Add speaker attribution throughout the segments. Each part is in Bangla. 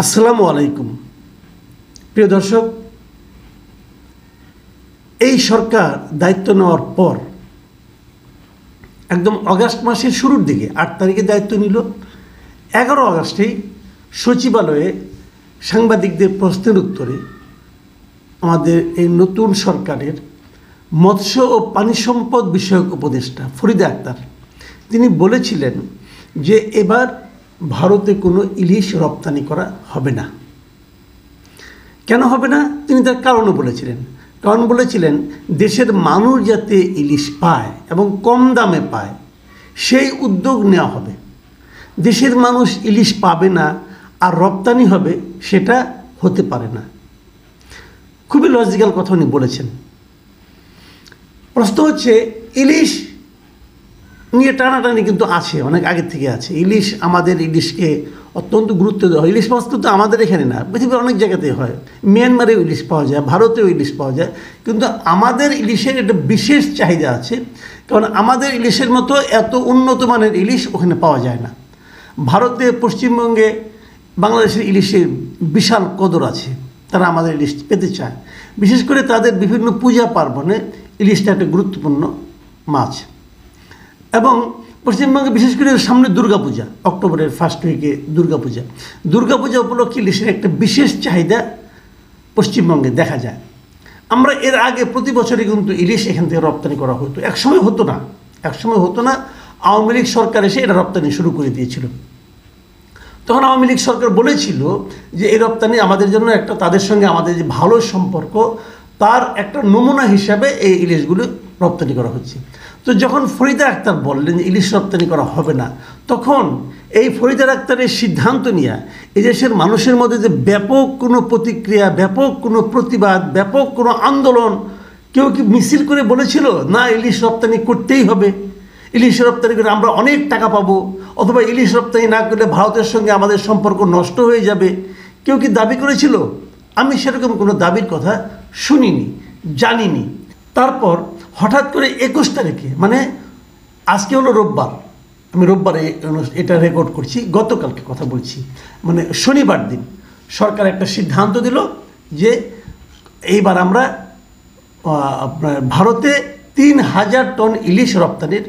Speaker 1: আসসালামু আলাইকুম প্রিয় দর্শক, এই সরকার দায়িত্ব নেওয়ার পর একদম আগস্ট মাসের শুরুর দিকে 8 তারিখে দায়িত্ব নিল। 11 আগস্টেই সচিবালয়ে সাংবাদিকদের প্রশ্নের উত্তরে আমাদের এই নতুন সরকারের মৎস্য ও পানি সম্পদ বিষয়ক উপদেষ্টা ফরিদা আক্তার তিনি বলেছিলেন যে এবার ভারতে কোনো ইলিশ রপ্তানি করা হবে না। কেন হবে না তিনি তার কারণও বলেছিলেন। কারণ বলেছিলেন দেশের মানুষ যাতে ইলিশ পায় এবং কম দামে পায় সেই উদ্যোগ নেওয়া হবে। দেশের মানুষ ইলিশ পাবে না আর রপ্তানি হবে সেটা হতে পারে না। খুবই লজিক্যাল কথা উনি বলেছেন। প্রশ্ন হচ্ছে ইলিশ নিয়ে টানাটানি কিন্তু আছে, অনেক আগে থেকে আছে। ইলিশ আমাদের ইলিশকে অত্যন্ত গুরুত্ব দেওয়া হয়। ইলিশ মাছ তো আমাদের এখানে না, পৃথিবীর অনেক জায়গাতেই হয়। মিয়ানমারেও ইলিশ পাওয়া যায়, ভারতেও ইলিশ পাওয়া যায়, কিন্তু আমাদের ইলিশের একটা বিশেষ চাহিদা আছে। কারণ আমাদের ইলিশের মতো এত উন্নত মানের ইলিশ ওখানে পাওয়া যায় না। ভারতে, পশ্চিমবঙ্গে, বাংলাদেশের ইলিশের বিশাল কদর আছে, তারা আমাদের ইলিশ পেতে চায়। বিশেষ করে তাদের বিভিন্ন পূজা পার্বণে ইলিশটা একটা গুরুত্বপূর্ণ মাছ। এবং পশ্চিমবঙ্গে বিশেষ করে সামনে দুর্গাপূজা, অক্টোবরের ফার্স্ট উইকে দুর্গাপূজা উপলক্ষে ইলিশের একটা বিশেষ চাহিদা পশ্চিমবঙ্গে দেখা যায়। আমরা এর আগে প্রতি বছরই কিন্তু ইলিশ এখান থেকে রপ্তানি করা হতো। একসময় হতো না। আওয়ামী লীগ সরকার এসে এটা রপ্তানি শুরু করে দিয়েছিল। তখন আওয়ামী লীগ সরকার বলেছিল যে এই রপ্তানি আমাদের জন্য একটা, তাদের সঙ্গে আমাদের যে ভালো সম্পর্ক তার একটা নমুনা হিসাবে এই ইলিশগুলো রপ্তানি করা হচ্ছে। তো যখন ফরিদা আক্তার বললেন যে ইলিশ রপ্তানি করা হবে না, তখন এই ফরিদা আক্তারের সিদ্ধান্ত নিয়ে এদেশের মানুষের মধ্যে যে ব্যাপক কোনো প্রতিক্রিয়া, ব্যাপক কোনো প্রতিবাদ, ব্যাপক কোনো আন্দোলন, কেউ কি মিছিল করে বলেছিল না ইলিশ রপ্তানি করতেই হবে, ইলিশ রপ্তানি করে আমরা অনেক টাকা পাবো, অথবা ইলিশ রপ্তানি না করলে ভারতের সঙ্গে আমাদের সম্পর্ক নষ্ট হয়ে যাবে, কেউ কি দাবি করেছিল? আমি সেরকম কোনো দাবির কথা শুনিনি, জানিনি। তারপর হঠাৎ করে 21 তারিখে, মানে আজকে হলো রোববার, আমি রোববারে এটা রেকর্ড করছি, গতকালকে কথা বলছি, মানে শনিবার দিন সরকার একটা সিদ্ধান্ত দিল যে এইবার আমরা আপনার ভারতে 3000 টন ইলিশ রপ্তানির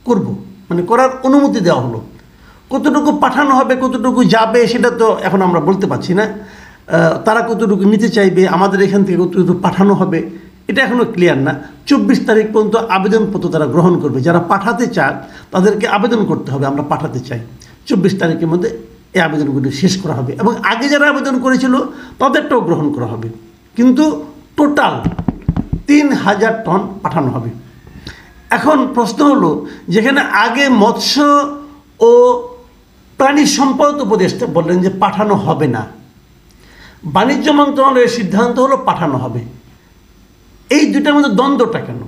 Speaker 1: করব, মানে করার অনুমতি দেওয়া হলো। কতটুকু পাঠানো হবে, কতটুকু যাবে সেটা তো এখন আমরা বলতে পারছি না। তারা কতটুকু নিতে চাইবে, আমাদের এখান থেকে কতটুকু পাঠানো হবে, এটা এখনও ক্লিয়ার না। 24 তারিখ পর্যন্ত আবেদনপত্র তারা গ্রহণ করবে। যারা পাঠাতে চায় তাদেরকে আবেদন করতে হবে, আমরা পাঠাতে চাই। 24 তারিখের মধ্যে এই আবেদনগুলি শেষ করা হবে এবং আগে যারা আবেদন করেছিল তাদেরটাও গ্রহণ করা হবে। কিন্তু টোটাল 3000 টন পাঠানো হবে। এখন প্রশ্ন হলো, যেখানে আগে মৎস্য ও প্রাণী সম্পদ উপদেষ্টা বললেন যে পাঠানো হবে না, বাণিজ্য মন্ত্রণালয়ের সিদ্ধান্ত হলো পাঠানো হবে। এই দুটার মধ্যে দ্বন্দ্বটা কেন?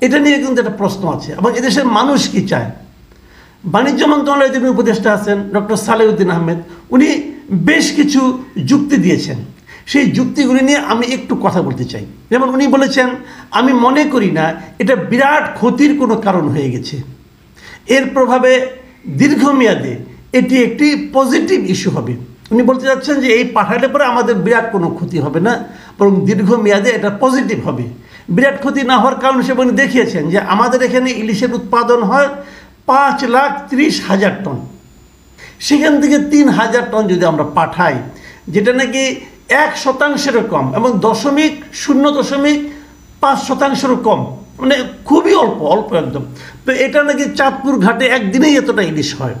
Speaker 1: এটা নিয়ে কিন্তু একটা প্রশ্ন আছে। এবং এদেশের মানুষ কি চায়? বাণিজ্য মন্ত্রণালয়ের যিনি উপদেষ্টা আছেন ডক্টর সালেউদ্দিন আহমেদ, উনি বেশ কিছু যুক্তি দিয়েছেন। সেই যুক্তিগুলি নিয়ে আমি একটু কথা বলতে চাই। যেমন উনি বলেছেন, আমি মনে করি না এটা বিরাট ক্ষতির কোনো কারণ হয়ে গেছে। এর প্রভাবে দীর্ঘমেয়াদে এটি একটি পজিটিভ ইস্যু হবে। উনি বলতে চাচ্ছেন যে এই পাঠালে পরে আমাদের বিরাট কোনো ক্ষতি হবে না, বরং দীর্ঘমেয়াদে এটা পজিটিভ হবে। বিরাট ক্ষতি না হওয়ার কারণ হিসেবে উনি দেখিয়েছেন যে আমাদের এখানে ইলিশের উৎপাদন হয় 5,30,000 টন। সেখান থেকে 3,000 টন যদি আমরা পাঠাই, যেটা নাকি 1% কম এবং 0.5% কম, মানে খুবই অল্প একদম। তো এটা নাকি চাঁদপুর ঘাটে একদিনেই এতটা ইলিশ হয়।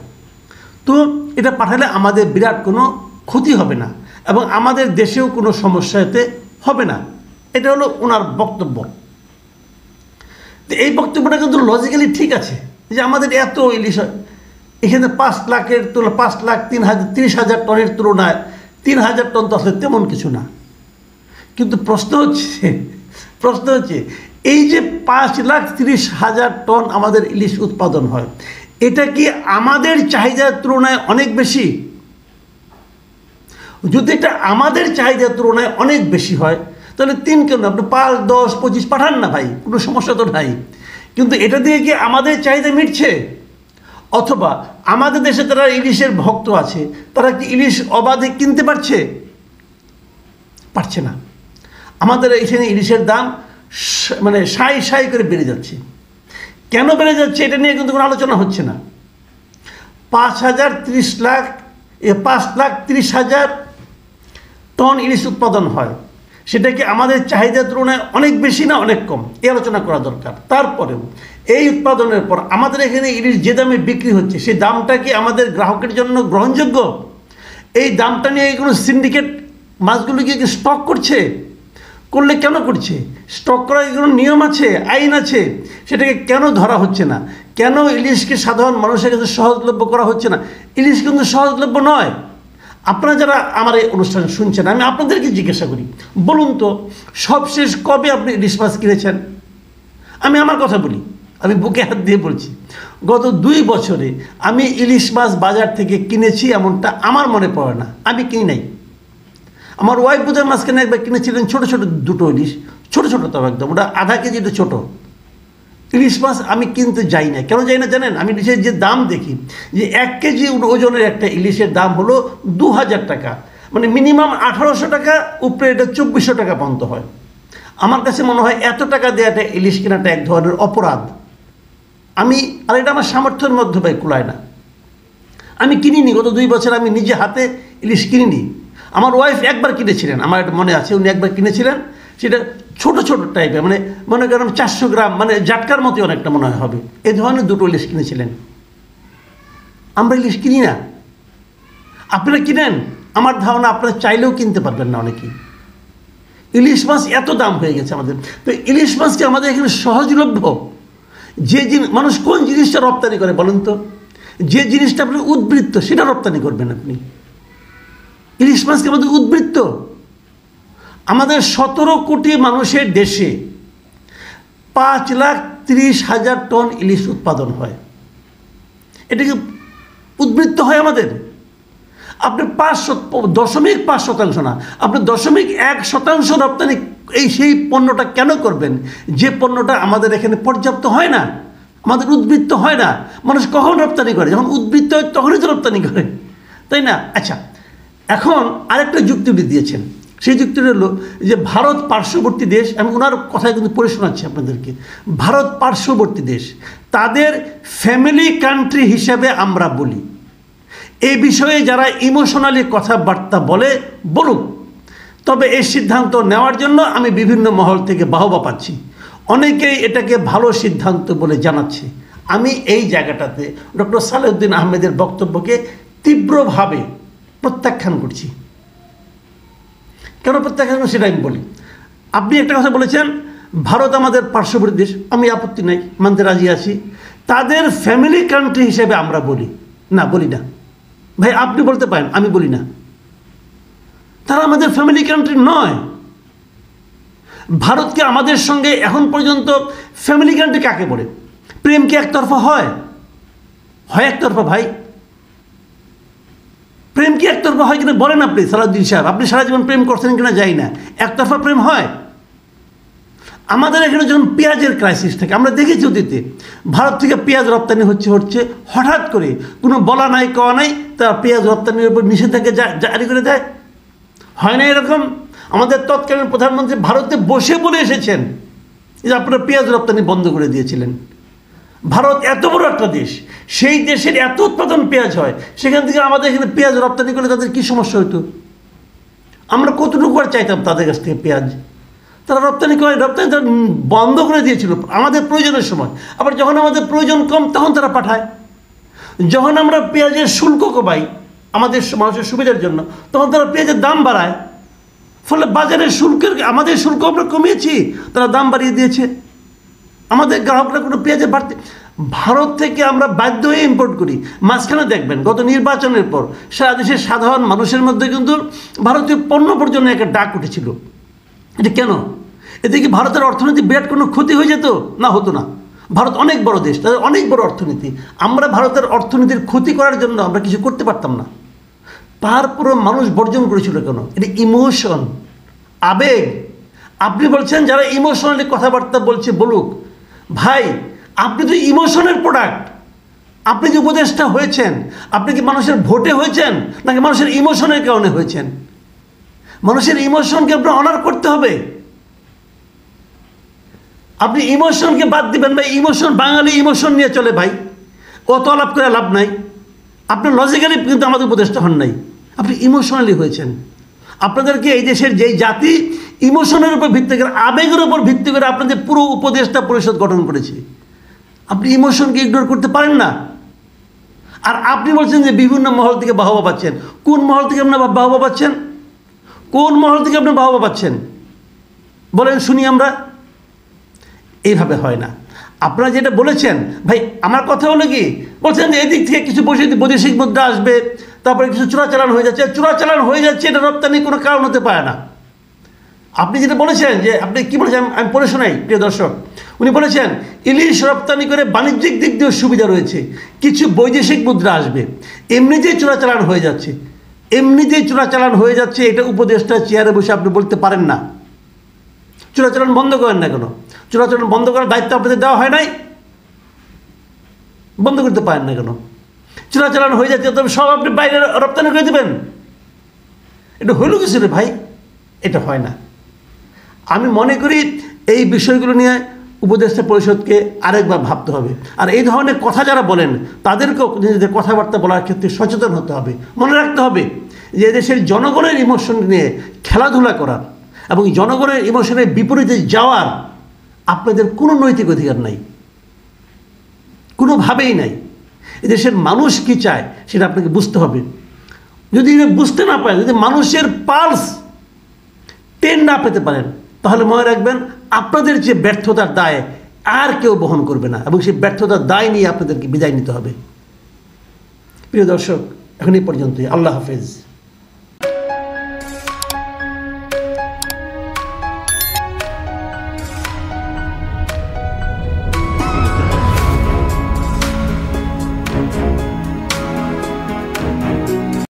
Speaker 1: তো এটা পাঠালে আমাদের বিরাট কোনো ক্ষতি হবে না এবং আমাদের দেশেও কোনো সমস্যা এতে হবে না। এটা হলো ওনার বক্তব্য। তো এই বক্তব্যটা কিন্তু লজিক্যালি ঠিক আছে যে আমাদের এত ইলিশ হয়, এখানে 5,30,000 টনের তুলনায় 3,000 টন তো আসলে তেমন কিছু না। কিন্তু প্রশ্ন হচ্ছে এই যে 5,30,000 টন আমাদের ইলিশ উৎপাদন হয়, এটা কি আমাদের চাহিদার তুলনায় অনেক বেশি? যদি এটা আমাদের চাহিদার তুলনায় অনেক বেশি হয় তাহলে 3 কেন, আপনি 5, 10, 25 পাঠান না ভাই, কোনো সমস্যা তো নাই। কিন্তু এটা দিয়ে কি আমাদের চাহিদা মিটছে? অথবা আমাদের দেশে তারা ইলিশের ভক্ত আছে, তারা কি ইলিশ অবাধে কিনতে পারছে? পারছে না। আমাদের এখানে ইলিশের দাম মানে সাই সাই করে বেড়ে যাচ্ছে। কেন বেড়ে যাচ্ছে এটা নিয়ে কিন্তু কোনো আলোচনা হচ্ছে না। 5,30,000 টন ইলিশ উৎপাদন হয়, সেটা কি আমাদের চাহিদার তুলনায় অনেক বেশি না অনেক কম? এই আলোচনা করা দরকার। তারপরেও এই উৎপাদনের পর আমাদের এখানে ইলিশ যে দামে বিক্রি হচ্ছে, সেই দামটা কি আমাদের গ্রাহকের জন্য গ্রহণযোগ্য? এই দামটা নিয়ে কোনো সিন্ডিকেট মাছগুলোকে স্টক করছে? করলে কেন করছে? স্টক করার কোনো নিয়ম আছে, আইন আছে, সেটাকে কেন ধরা হচ্ছে না? কেন ইলিশকে সাধারণ মানুষের কাছে সহজলভ্য করা হচ্ছে না? ইলিশ কিন্তু সহজলভ্য নয়। আপনারা যারা আমার এই অনুষ্ঠান শুনছেন, আমি আপনাদেরকে জিজ্ঞাসা করি, বলুন তো সবশেষ কবে আপনি ইলিশ মাছ কিনেছেন? আমি আমার কথা বলি, আমি বুকে হাত দিয়ে বলছি, গত 2 বছরে আমি ইলিশ মাছ বাজার থেকে কিনেছি এমনটা আমার মনে পড়ে না। আমি কিনি নাই। আমার ওয়াইফ বোধহয় মাঝখানে একবার কিনেছিলেন ছোটো ছোটো 2টো ইলিশ, ছোটো ছোটো, তবে একদম ওটা আধা কেজি তো ছোটো ইলিশ মাছ আমি কিনতে যাই না। কেন যাই না জানেন? আমি ইলিশের যে দাম দেখি, যে 1 কেজি ওজনের একটা ইলিশের দাম হলো 2,000 টাকা, মানে মিনিমাম 1,800 টাকা, উপরে এটা 2,400 টাকা পর্যন্ত হয়। আমার কাছে মনে হয় এত টাকা দেওয়াটা ইলিশ কেনাটা এক ধরনের অপরাধ। আর এটা আমার সামর্থ্যের মধ্যে ভাই কুলায় না। আমি কিনিনি, গত 2 বছর আমি নিজে হাতে ইলিশ কিনিনি। আমার ওয়াইফ একবার কিনেছিলেন, আমার এটা মনে আছে, উনি একবার কিনেছিলেন, সেটা ছোট ছোট টাইপের, মানে মনে করেন 400 গ্রাম, মানে জাটকার মতো অনেকটা মনে হবে, এই ধরনের 2টো ইলিশ কিনেছিলেন। আমরা ইলিশ কিনি না। আপনারা কিনেন? আমার ধারণা আপনারা চাইলেও কিনতে পারবেন না অনেকেই। ইলিশ মাছ এত দাম হয়ে গেছে আমাদের। তো ইলিশ মাছ কি আমাদের এখানে সহজলভ্য? মানুষ কোন জিনিসটা রপ্তানি করে বলেন তো? যে জিনিসটা আপনার উদ্বৃত্ত সেটা রপ্তানি করবেন আপনি। ইলিশ মাছ কি আমাদের উদ্বৃত্ত? আমাদের 17 কোটি মানুষের দেশে 5,30,000 টন ইলিশ উৎপাদন হয়। এটা কি উদ্বৃত্ত হয় আমাদের? আপনি 0.5% না, আপনি 0.1% রপ্তানি সেই পণ্যটা কেন করবেন যে পণ্যটা আমাদের এখানে পর্যাপ্ত হয় না, আমাদের উদ্বৃত্ত হয় না? মানুষ কখন রপ্তানি করে? যখন উদ্বৃত্ত হয় তখনই তো রপ্তানি করে, তাই না? আচ্ছা, এখন আরেকটা যুক্তি দিয়েছেন, সেই যুক্তিটা হলো যে ভারত পার্শ্ববর্তী দেশ। আমি ওনার কথায় কিন্তু পড়ে শোনাচ্ছি আপনাদেরকে। ভারত পার্শ্ববর্তী দেশ, তাদের ফ্যামিলি কান্ট্রি হিসাবে আমরা বলি। এই বিষয়ে যারা ইমোশনালি কথাবার্তা বলুক, তবে এই সিদ্ধান্ত নেওয়ার জন্য আমি বিভিন্ন মহল থেকে বাহবা পাচ্ছি। অনেকেই এটাকে ভালো সিদ্ধান্ত বলে জানাচ্ছে। আমি এই জায়গাটাতে ডক্টর সালেউদ্দিন আহমেদের বক্তব্যকে তীব্রভাবে প্রত্যাখ্যান করছি। কেন প্রত্যাখ্যান করছি সেটা আমি বলি। আপনি একটা কথা বলেছেন, ভারত আমাদের পার্শ্ববর্তী দেশ, আমি আপত্তি নাই, মানতে রাজি আছি। তাদের ফ্যামিলি কান্ট্রি হিসেবে আমরা বলি না, বলি না ভাই। আপনি বলতে পারেন, আমি বলি না। তারা আমাদের ফ্যামিলি কান্ট্রি নয়। ভারতকে আমাদের সঙ্গে এখন পর্যন্ত ফ্যামিলি কান্ট্রি কাকে বলে? প্রেম কি একতরফা হয়? হয় একতরফা ভাই? প্রেম কি একতরফা হয় কিনা বলেন আপনি সালাউদ্দিন সাহেব? আপনি সারা জীবন প্রেম করছেন কিনা যাই না, একতরফা প্রেম হয়? আমাদের এখানে যখন পেঁয়াজের ক্রাইসিস থাকে, আমরা দেখেছি অতীতে ভারত থেকে পেঁয়াজ রপ্তানি হচ্ছে হঠাৎ করে কোনো বলা নাই কওয়া নাই, তারা পেঁয়াজ রপ্তানির উপর নিষেধাজ্ঞা জারি করে দেয়। হয় না এরকম? আমাদের তৎকালীন প্রধানমন্ত্রী ভারতে বসে বলে এসেছেন যে আপনারা পেঁয়াজ রপ্তানি বন্ধ করে দিয়েছিলেন। ভারত এত বড় একটা দেশ, সেই দেশের এত উৎপাদন পেঁয়াজ হয়, সেখান থেকে আমাদের এখানে পেঁয়াজ রপ্তানি করলে তাদের কী সমস্যা হতো? আমরা কতটুকু আর চাইতাম তাদের কাছ থেকে পেঁয়াজ? তারা রপ্তানি তারা বন্ধ করে দিয়েছিল আমাদের প্রয়োজনের সময়। আবার যখন আমাদের প্রয়োজন কম তখন তারা পাঠায়। যখন আমরা পেঁয়াজের শুল্ক কমাই আমাদের মানুষের সুবিধার জন্য, তখন তারা পেঁয়াজের দাম বাড়ায়। ফলে বাজারের আমাদের শুল্ক আমরা কমিয়েছি, তারা দাম বাড়িয়ে দিয়েছে। আমাদের গ্রাহকরা কোনো পেঁয়াজের বাড়তে, ভারত থেকে আমরা বাধ্য হয়ে ইম্পোর্ট করি। মাঝখানে দেখবেন গত নির্বাচনের পর সারা দেশের সাধারণ মানুষের মধ্যে কিন্তু ভারতীয় পণ্য পর্যন্ত একটা ডাক উঠেছিল। এটা কেন? এতে কি ভারতের অর্থনীতি বিরাট কোনো ক্ষতি হয়ে যেত? না, হতো না। ভারত অনেক বড় দেশ, তাদের অনেক বড় অর্থনীতি। আমরা ভারতের অর্থনীতির ক্ষতি করার জন্য আমরা কিছু করতে পারতাম না। তারপরও মানুষ বর্জন করেছিল কেন? এটা ইমোশন, আবেগ। আপনি বলছেন যারা ইমোশনালি কথাবার্তা বলছে বলুক। ভাই, আপনি তো ইমোশনের প্রোডাক্ট। আপনি যে উপদেষ্টা হয়েছেন, আপনি কি মানুষের ভোটে হয়েছেন নাকি মানুষের ইমোশনের কারণে হয়েছেন? মানুষের ইমোশনকে আপনার অনার করতে হবে। আপনি ইমোশনকে বাদ দিবেন ভাই। ইমোশন, বাঙালি ইমোশন নিয়ে চলে ভাই, অত আলাপ করে লাভ নাই। আপনার লজিক্যালি কিন্তু আমাদের উপদেষ্টা হন নাই, আপনি ইমোশনালি হয়েছেন। আপনাদেরকে এই দেশের যেই জাতি ইমোশনের উপর ভিত্তি করে, আবেগের উপর ভিত্তি করে আপনাদের পুরো উপদেষ্টা পরিষদ গঠন করেছে, আপনি ইমোশনকে ইগনোর করতে পারেন না। আর আপনি বলছেন যে বিভিন্ন মহল থেকে বাহবা পাচ্ছেন। কোন মহল থেকে আপনার বাহবা পাচ্ছেন? কোন মহল থেকে আপনি বাহবা পাচ্ছেন বলেন শুনি আমরা। এইভাবে হয় না। আপনারা যেটা বলেছেন ভাই, আমার কথা হলো কি, বলছেন যে এদিক থেকে কিছু বৈদেশিক মুদ্রা আসবে, তারপরে কিছু চোরাচালান হয়ে যাচ্ছে। চোরাচালান হয়ে যাচ্ছে, এটা রপ্তানির কোনো কারণ হতে পারে না। আপনি যেটা বলেছেন, যে আপনি কী বলেছেন আমি পড়ে শোনাই প্রিয় দর্শক। উনি বলেছেন ইলিশ রপ্তানি করে বাণিজ্যিক দিক দিয়েও সুবিধা রয়েছে, কিছু বৈদেশিক মুদ্রা আসবে, এমনিতেই চোরাচালান হয়ে যাচ্ছে। এমনিতেই চোরাচালান হয়ে যাচ্ছে, এটা উপদেষ্টা চেয়ারে বসে আপনি বলতে পারেন না। চোরাচালান বন্ধ করেন না কেন? চোরাচালান বন্ধ করার দায়িত্ব আপনাদের দেওয়া হয় নাই? বন্ধ করতে পারেন না কেন? চোরাচালান হয়ে যাচ্ছে, তবে সব আপনি বাইরে রপ্তানি করে দেবেন? এটা হইল কিছু রে ভাই, এটা হয় না। আমি মনে করি এই বিষয়গুলো নিয়ে উপদেষ্টা পরিষদকে আরেকবার ভাবতে হবে। আর এই ধরনের কথা যারা বলেন তাদেরকেও নিজেদের কথাবার্তা বলার ক্ষেত্রে সচেতন হতে হবে। মনে রাখতে হবে যে দেশের জনগণের ইমোশন নিয়ে খেলাধুলা করার এবং জনগণের ইমোশনের বিপরীতে যাওয়ার আপনাদের কোনো নৈতিক অধিকার নাই, কোনোভাবেই নাই। এদেশের মানুষ কি চায় সেটা আপনাকে বুঝতে হবে। যদি বুঝতে না পারেন, যদি মানুষের পালস টেন না পেতে পারেন, তাহলে মনে রাখবেন আপনাদের যে ব্যর্থতার দায় আর কেউ বহন করবে না, এবং সেই ব্যর্থতার দায় নিয়ে আপনাদেরকে বিদায় নিতে হবে। প্রিয় দর্শক, এখন এই পর্যন্তই। আল্লাহ হাফেজ।